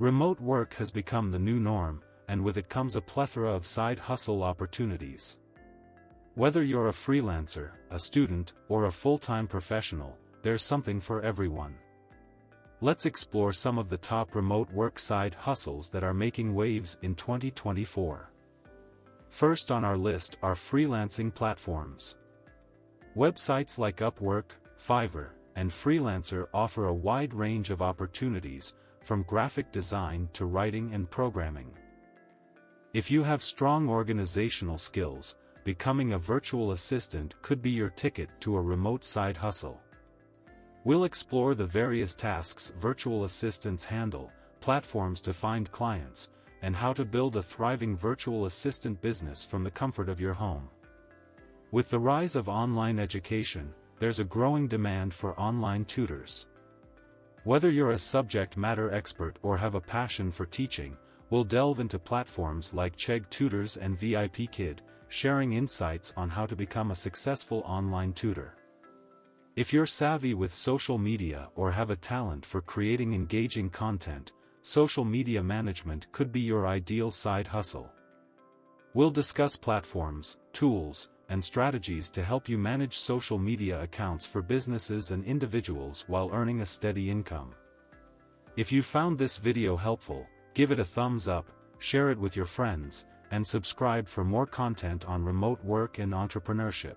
Remote work has become the new norm, and with it comes a plethora of side hustle opportunities. Whether you're a freelancer, a student, or a full-time professional, there's something for everyone. Let's explore some of the top remote work side hustles that are making waves in 2024. First on our list are freelancing platforms. Websites like Upwork, Fiverr, and Freelancer offer a wide range of opportunities, from graphic design to writing and programming. If you have strong organizational skills, becoming a virtual assistant could be your ticket to a remote side hustle. We'll explore the various tasks virtual assistants handle, platforms to find clients, and how to build a thriving virtual assistant business from the comfort of your home. With the rise of online education, there's a growing demand for online tutors. Whether you're a subject matter expert or have a passion for teaching, we'll delve into platforms like Chegg Tutors and VIP Kid, sharing insights on how to become a successful online tutor. If you're savvy with social media or have a talent for creating engaging content, social media management could be your ideal side hustle. We'll discuss platforms, tools, and strategies to help you manage social media accounts for businesses and individuals while earning a steady income. If you found this video helpful, give it a thumbs up, share it with your friends, and subscribe for more content on remote work and entrepreneurship.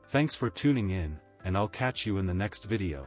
Thanks for tuning in, and I'll catch you in the next video.